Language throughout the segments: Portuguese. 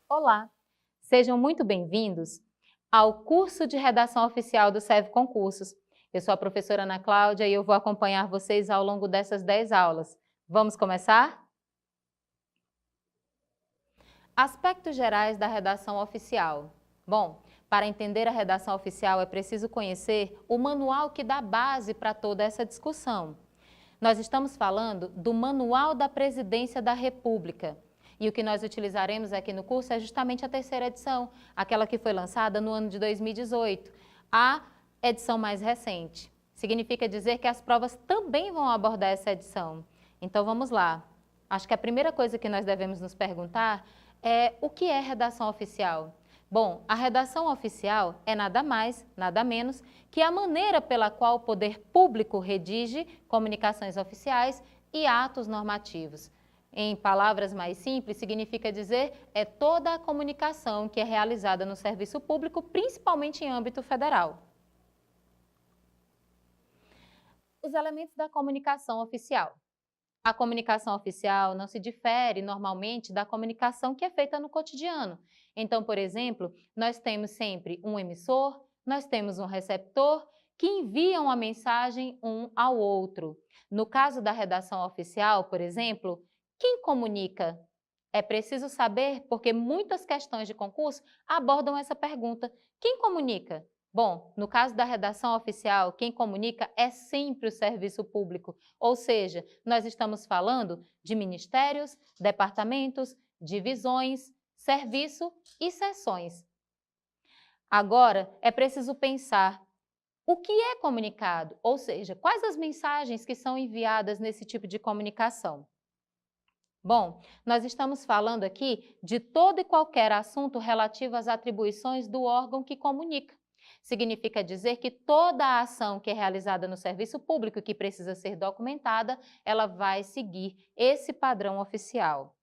Olá, sejam muito bem-vindos ao curso de redação oficial do SEV Concursos. Eu sou a professora Ana Cláudia e eu vou acompanhar vocês ao longo dessas 10 aulas. Vamos começar? Aspectos gerais da redação oficial. Bom, para entender a redação oficial é preciso conhecer o manual que dá base para toda essa discussão. Nós estamos falando do Manual da Presidência da República. E o que nós utilizaremos aqui no curso é justamente a terceira edição, aquela que foi lançada no ano de 2018, a edição mais recente. Significa dizer que as provas também vão abordar essa edição. Então vamos lá. Acho que a primeira coisa que nós devemos nos perguntar é o que é redação oficial? Bom, a redação oficial é nada mais, nada menos que a maneira pela qual o poder público redige comunicações oficiais e atos normativos. Em palavras mais simples, significa dizer é toda a comunicação que é realizada no serviço público, principalmente em âmbito federal. Os elementos da comunicação oficial. A comunicação oficial não se difere normalmente da comunicação que é feita no cotidiano. Então, por exemplo, nós temos sempre um emissor, nós temos um receptor que enviam a mensagem um ao outro. No caso da redação oficial, por exemplo, quem comunica? É preciso saber porque muitas questões de concurso abordam essa pergunta. Quem comunica? Bom, no caso da redação oficial, quem comunica é sempre o serviço público, ou seja, nós estamos falando de ministérios, departamentos, divisões, serviço e seções. Agora, é preciso pensar o que é comunicado, ou seja, quais as mensagens que são enviadas nesse tipo de comunicação. Bom, nós estamos falando aqui de todo e qualquer assunto relativo às atribuições do órgão que comunica. Significa dizer que toda a ação que é realizada no serviço público que precisa ser documentada, ela vai seguir esse padrão oficial.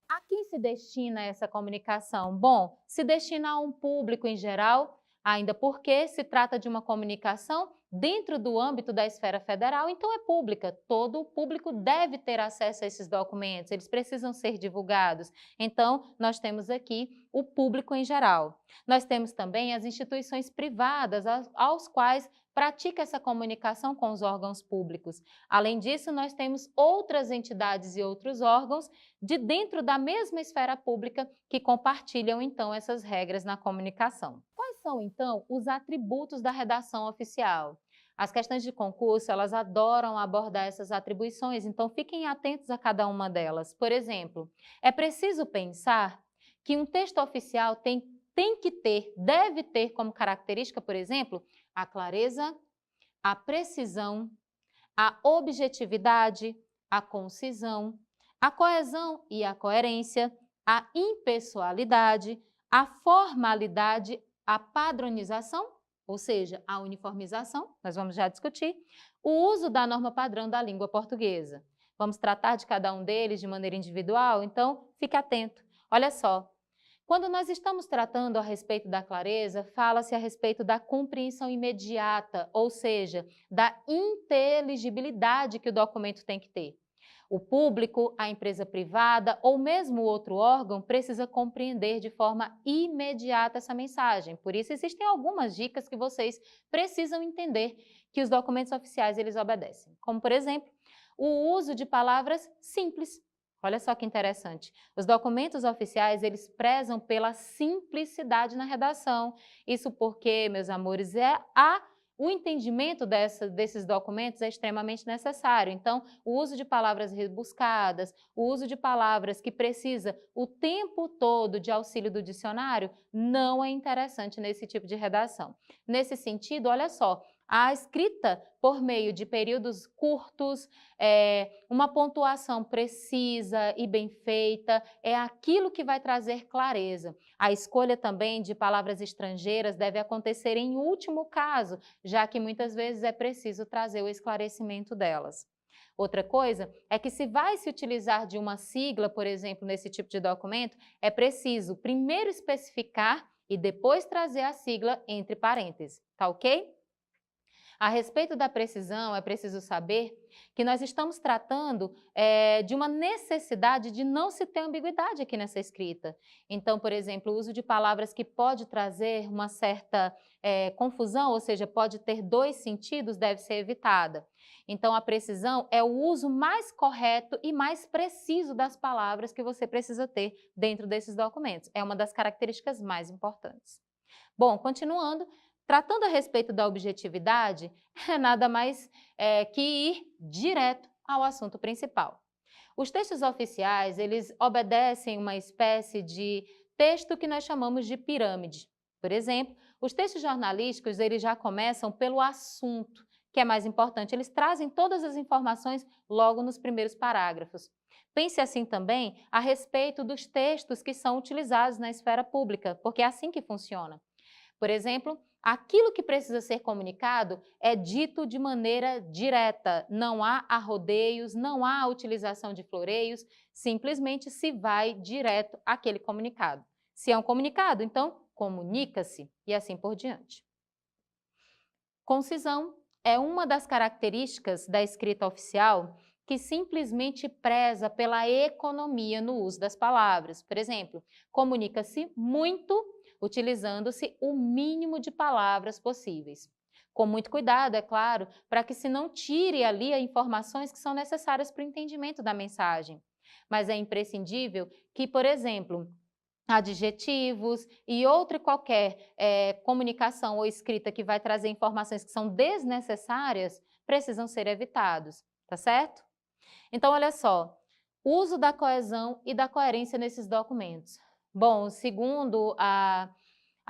A quem se destina essa comunicação? Bom, se destina a um público em geral, ainda porque se trata de uma comunicação dentro do âmbito da esfera federal, então é pública. Todo o público deve ter acesso a esses documentos, eles precisam ser divulgados. Então, nós temos aqui o público em geral. Nós temos também as instituições privadas, aos quais pratica essa comunicação com os órgãos públicos. Além disso, nós temos outras entidades e outros órgãos de dentro da mesma esfera pública que compartilham, então, essas regras na comunicação. Quais são, então, os atributos da redação oficial? As questões de concurso, elas adoram abordar essas atribuições, então fiquem atentos a cada uma delas. Por exemplo, é preciso pensar que um texto oficial tem que ter, deve ter como característica, por exemplo, a clareza, a precisão, a objetividade, a concisão, a coesão e a coerência, a impessoalidade, a formalidade, a padronização, ou seja, a uniformização, nós vamos já discutir, o uso da norma padrão da língua portuguesa. Vamos tratar de cada um deles de maneira individual, então fique atento. Olha só, quando nós estamos tratando a respeito da clareza, fala-se a respeito da compreensão imediata, ou seja, da inteligibilidade que o documento tem que ter. O público, a empresa privada ou mesmo outro órgão precisa compreender de forma imediata essa mensagem. Por isso, existem algumas dicas que vocês precisam entender que os documentos oficiais eles obedecem. Como, por exemplo, o uso de palavras simples. Olha só que interessante. Os documentos oficiais, eles prezam pela simplicidade na redação. Isso porque, meus amores, o entendimento desses documentos é extremamente necessário. Então, o uso de palavras rebuscadas, o uso de palavras que precisa o tempo todo de auxílio do dicionário, não é interessante nesse tipo de redação. Nesse sentido, olha só, a escrita por meio de períodos curtos, uma pontuação precisa e bem feita, é aquilo que vai trazer clareza. A escolha também de palavras estrangeiras deve acontecer em último caso, já que muitas vezes é preciso trazer o esclarecimento delas. Outra coisa é que se vai se utilizar de uma sigla, por exemplo, nesse tipo de documento, é preciso primeiro especificar e depois trazer a sigla entre parênteses, tá ok? A respeito da precisão, é preciso saber que nós estamos tratando de uma necessidade de não se ter ambiguidade aqui nessa escrita. Então, por exemplo, o uso de palavras que pode trazer uma certa confusão, ou seja, pode ter dois sentidos, deve ser evitada. Então, a precisão é o uso mais correto e mais preciso das palavras que você precisa ter dentro desses documentos. É uma das características mais importantes. Bom, continuando, tratando a respeito da objetividade, é nada mais que ir direto ao assunto principal. Os textos oficiais, eles obedecem uma espécie de texto que nós chamamos de pirâmide. Por exemplo, os textos jornalísticos, eles já começam pelo assunto, que é mais importante. Eles trazem todas as informações logo nos primeiros parágrafos. Pense assim também a respeito dos textos que são utilizados na esfera pública, porque é assim que funciona. Por exemplo, aquilo que precisa ser comunicado é dito de maneira direta, não há arrodeios, não há utilização de floreios, simplesmente se vai direto àquele comunicado. Se é um comunicado, então comunica-se e assim por diante. Concisão é uma das características da escrita oficial que simplesmente preza pela economia no uso das palavras. Por exemplo, comunica-se muito utilizando-se o mínimo de palavras possíveis. Com muito cuidado, é claro, para que se não tire ali as informações que são necessárias para o entendimento da mensagem. Mas é imprescindível que, por exemplo, adjetivos e outra qualquer comunicação ou escrita que vai trazer informações que são desnecessárias precisam ser evitados, tá certo? Então, olha só, uso da coesão e da coerência nesses documentos. Bom, segundo a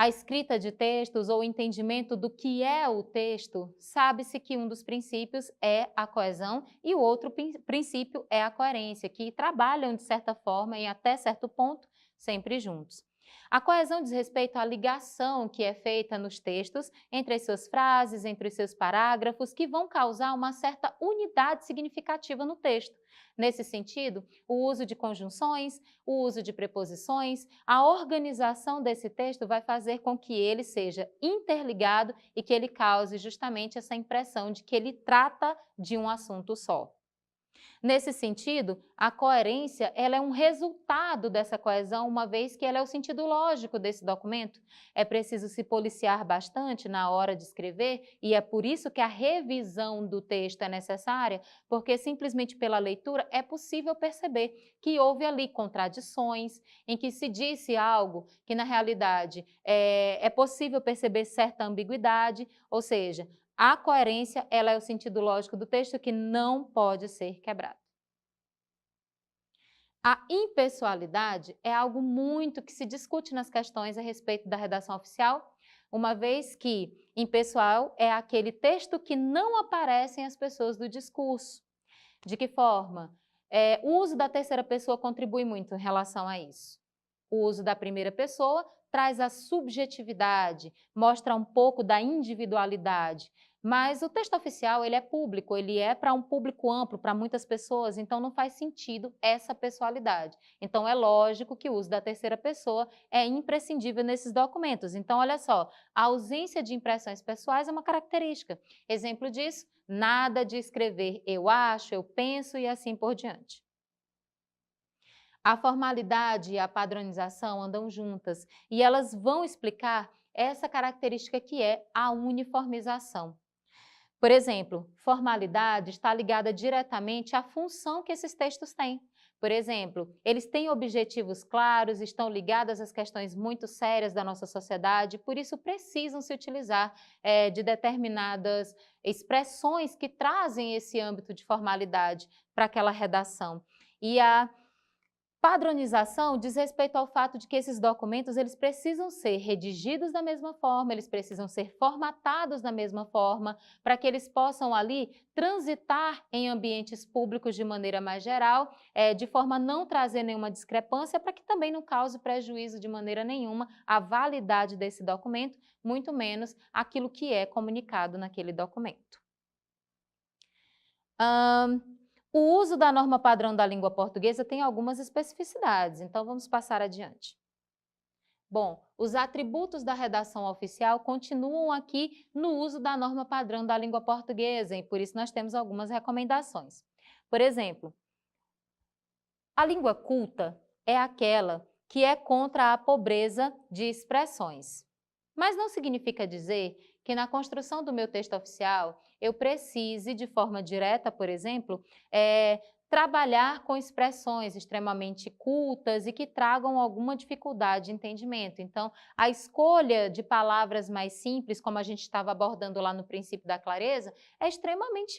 escrita de textos ou o entendimento do que é o texto, sabe-se que um dos princípios é a coesão e o outro princípio é a coerência, que trabalham de certa forma e até certo ponto sempre juntos. A coesão diz respeito à ligação que é feita nos textos entre as suas frases, entre os seus parágrafos, que vão causar uma certa unidade significativa no texto. Nesse sentido, o uso de conjunções, o uso de preposições, a organização desse texto vai fazer com que ele seja interligado e que ele cause justamente essa impressão de que ele trata de um assunto só. Nesse sentido, a coerência ela é um resultado dessa coesão, uma vez que ela é o sentido lógico desse documento. É preciso se policiar bastante na hora de escrever e é por isso que a revisão do texto é necessária, porque simplesmente pela leitura é possível perceber que houve ali contradições, em que se disse algo que na realidade é possível perceber certa ambiguidade, ou seja, a coerência ela é o sentido lógico do texto que não pode ser quebrado. A impessoalidade é algo muito que se discute nas questões a respeito da redação oficial, uma vez que impessoal é aquele texto que não aparecem as pessoas do discurso. De que forma? O uso da terceira pessoa contribui muito em relação a isso. O uso da primeira pessoa traz a subjetividade, mostra um pouco da individualidade. Mas o texto oficial ele é público, ele é para um público amplo, para muitas pessoas, então não faz sentido essa pessoalidade. Então é lógico que o uso da terceira pessoa é imprescindível nesses documentos. Então olha só, a ausência de impressões pessoais é uma característica. Exemplo disso, nada de escrever eu acho, eu penso e assim por diante. A formalidade e a padronização andam juntas e elas vão explicar essa característica que é a uniformização. Por exemplo, formalidade está ligada diretamente à função que esses textos têm. Por exemplo, eles têm objetivos claros, estão ligados às questões muito sérias da nossa sociedade, por isso precisam se utilizar de determinadas expressões que trazem esse âmbito de formalidade para aquela redação. E a padronização diz respeito ao fato de que esses documentos eles precisam ser redigidos da mesma forma, eles precisam ser formatados da mesma forma, para que eles possam ali transitar em ambientes públicos de maneira mais geral, de forma a não trazer nenhuma discrepância, para que também não cause prejuízo de maneira nenhuma à validade desse documento, muito menos aquilo que é comunicado naquele documento. O uso da norma padrão da língua portuguesa tem algumas especificidades, então vamos passar adiante. Bom, os atributos da redação oficial continuam aqui no uso da norma padrão da língua portuguesa e por isso nós temos algumas recomendações. Por exemplo, a língua culta é aquela que é contra a pobreza de expressões. Mas não significa dizer que na construção do meu texto oficial eu precise, de forma direta, por exemplo, trabalhar com expressões extremamente cultas e que tragam alguma dificuldade de entendimento. Então, a escolha de palavras mais simples, como a gente estava abordando lá no princípio da clareza, é extremamente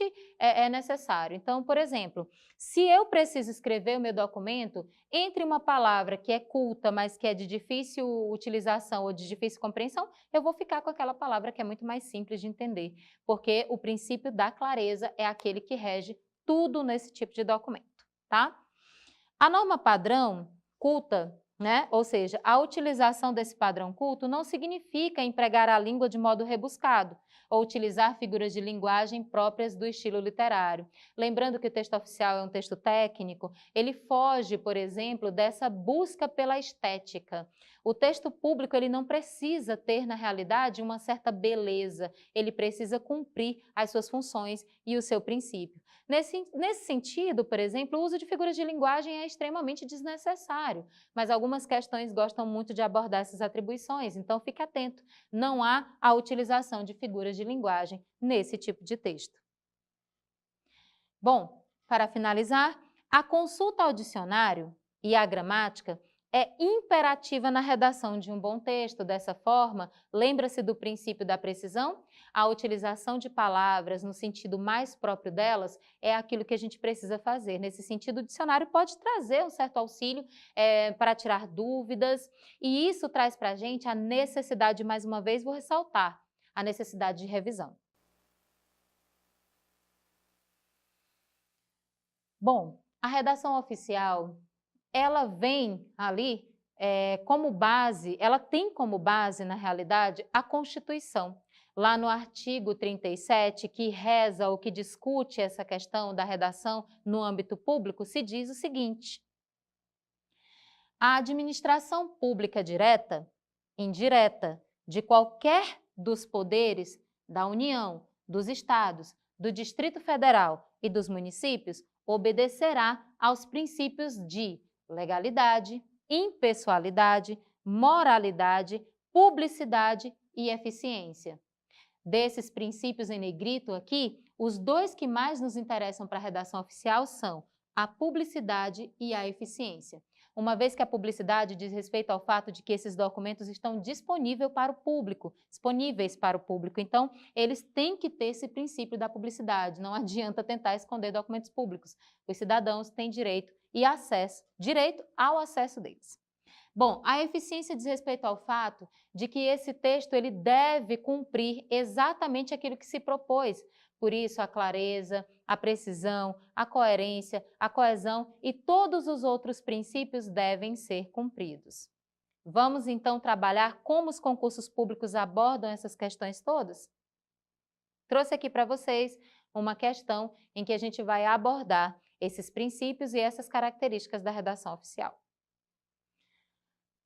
necessário. Então, por exemplo, se eu preciso escrever o meu documento, entre uma palavra que é culta, mas que é de difícil utilização ou de difícil compreensão, eu vou ficar com aquela palavra que é muito mais simples de entender, porque o princípio da clareza é aquele que rege tudo nesse tipo de documento, tá? A norma padrão culta, né? Ou seja, a utilização desse padrão culto não significa empregar a língua de modo rebuscado ou utilizar figuras de linguagem próprias do estilo literário. Lembrando que o texto oficial é um texto técnico, ele foge, por exemplo, dessa busca pela estética. O texto público ele não precisa ter, na realidade, uma certa beleza, ele precisa cumprir as suas funções e o seu princípio. Nesse sentido, por exemplo, o uso de figuras de linguagem é extremamente desnecessário, mas algumas questões gostam muito de abordar essas atribuições, então fique atento, não há a utilização de figuras de linguagem nesse tipo de texto. Bom, para finalizar, a consulta ao dicionário e à gramática é imperativa na redação de um bom texto. Dessa forma, lembra-se do princípio da precisão? A utilização de palavras no sentido mais próprio delas é aquilo que a gente precisa fazer. Nesse sentido, o dicionário pode trazer um certo auxílio para tirar dúvidas, e isso traz para a gente a necessidade, mais uma vez, vou ressaltar, a necessidade de revisão. Bom, a redação oficial ela vem ali como base, ela tem como base, na realidade, a Constituição. Lá no artigo 37, que reza ou que discute essa questão da redação no âmbito público, se diz o seguinte: a administração pública direta, indireta, de qualquer dos poderes da União, dos Estados, do Distrito Federal e dos municípios, obedecerá aos princípios de legalidade, impessoalidade, moralidade, publicidade e eficiência. Desses princípios em negrito aqui, os dois que mais nos interessam para a redação oficial são a publicidade e a eficiência. Uma vez que a publicidade diz respeito ao fato de que esses documentos estão disponíveis para o público, então eles têm que ter esse princípio da publicidade, não adianta tentar esconder documentos públicos. Os cidadãos têm direito ao acesso deles. Bom, a eficiência diz respeito ao fato de que esse texto ele deve cumprir exatamente aquilo que se propôs. Por isso, a clareza, a precisão, a coerência, a coesão e todos os outros princípios devem ser cumpridos. Vamos, então, trabalhar como os concursos públicos abordam essas questões todas? Trouxe aqui para vocês uma questão em que a gente vai abordar esses princípios e essas características da redação oficial.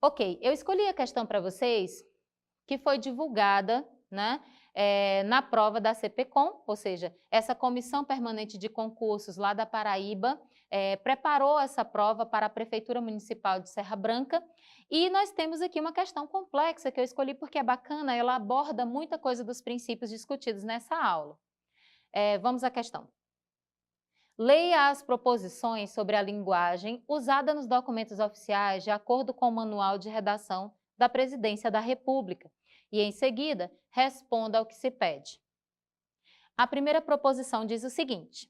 Ok, eu escolhi a questão para vocês que foi divulgada, né, na prova da CPCOM, ou seja, essa Comissão Permanente de Concursos lá da Paraíba preparou essa prova para a Prefeitura Municipal de Serra Branca e nós temos aqui uma questão complexa que eu escolhi porque é bacana, ela aborda muita coisa dos princípios discutidos nessa aula. Vamos à questão. Leia as proposições sobre a linguagem usada nos documentos oficiais de acordo com o Manual de Redação da Presidência da República e, em seguida, responda ao que se pede. A primeira proposição diz o seguinte: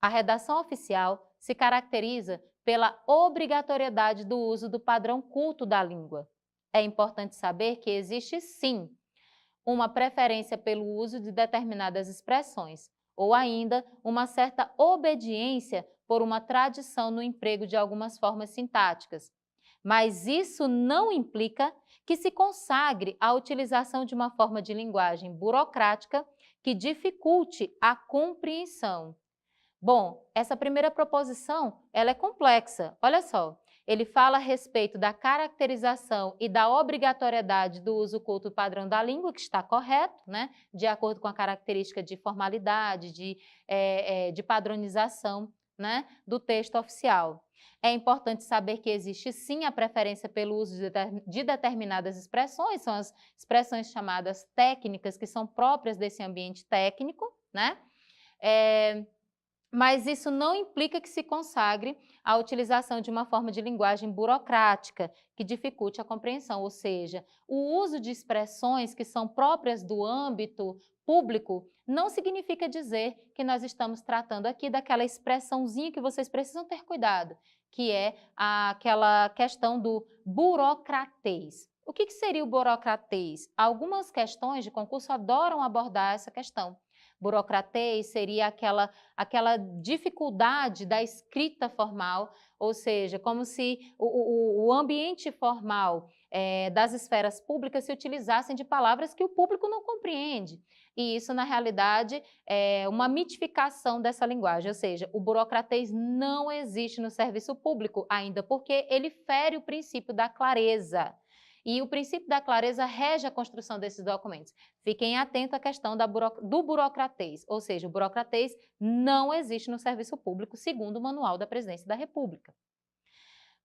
a redação oficial se caracteriza pela obrigatoriedade do uso do padrão culto da língua. É importante saber que existe, sim, uma preferência pelo uso de determinadas expressões, ou ainda uma certa obediência por uma tradição no emprego de algumas formas sintáticas. Mas isso não implica que se consagre a utilização de uma forma de linguagem burocrática que dificulte a compreensão. Bom, essa primeira proposição ela é complexa. Olha só, ele fala a respeito da caracterização e da obrigatoriedade do uso culto padrão da língua, que está correto, né? De acordo com a característica de formalidade, de padronização, né? Do texto oficial. É importante saber que existe sim a preferência pelo uso de determinadas expressões, são as expressões chamadas técnicas, que são próprias desse ambiente técnico, né? Mas isso não implica que se consagre a utilização de uma forma de linguagem burocrática, que dificulte a compreensão, ou seja, o uso de expressões que são próprias do âmbito público não significa dizer que nós estamos tratando aqui daquela expressãozinha que vocês precisam ter cuidado, que é aquela questão do burocratês. O que seria o burocratês? Algumas questões de concurso adoram abordar essa questão. Burocratês seria aquela dificuldade da escrita formal, ou seja, como se o ambiente formal das esferas públicas se utilizassem de palavras que o público não compreende. E isso, na realidade, é uma mitificação dessa linguagem, ou seja, o burocratês não existe no serviço público ainda, porque ele fere o princípio da clareza. E o princípio da clareza rege a construção desses documentos. Fiquem atentos à questão do burocratês, ou seja, o burocratês não existe no serviço público, segundo o Manual da Presidência da República.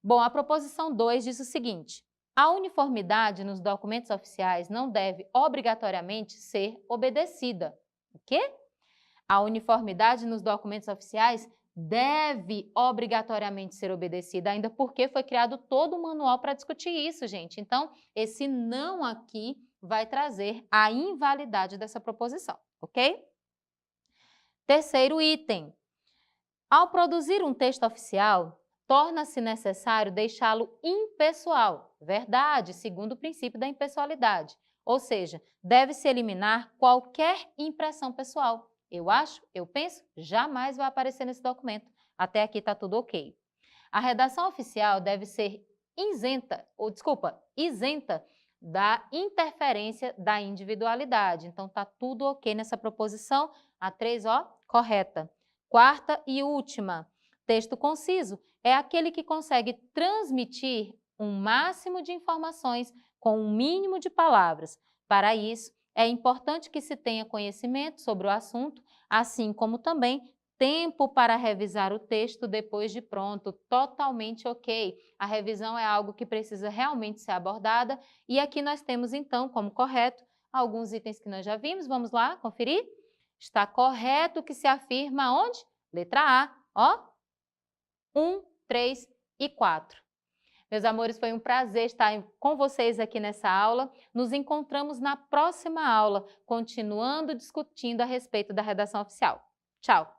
Bom, a proposição 2 diz o seguinte: a uniformidade nos documentos oficiais não deve obrigatoriamente ser obedecida. O quê? A uniformidade nos documentos oficiais deve obrigatoriamente ser obedecida, ainda porque foi criado todo o manual para discutir isso, gente. Então, esse não aqui vai trazer a invalidade dessa proposição, ok? Terceiro item. Ao produzir um texto oficial, torna-se necessário deixá-lo impessoal. Verdade, segundo o princípio da impessoalidade. Ou seja, deve-se eliminar qualquer impressão pessoal. Eu acho, eu penso, jamais vai aparecer nesse documento. Até aqui está tudo ok. A redação oficial deve ser isenta da interferência da individualidade. Então, está tudo ok nessa proposição. A 3, ó, correta. Quarta e última. Texto conciso é aquele que consegue transmitir um máximo de informações com um mínimo de palavras. Para isso, é importante que se tenha conhecimento sobre o assunto, assim como também tempo para revisar o texto depois de pronto, totalmente ok. A revisão é algo que precisa realmente ser abordada e aqui nós temos então como correto alguns itens que nós já vimos. Vamos lá conferir? Está correto que se afirma onde? Letra A, ó, 1, 3 e 4. Meus amores, foi um prazer estar com vocês aqui nessa aula. Nos encontramos na próxima aula, continuando discutindo a respeito da redação oficial. Tchau!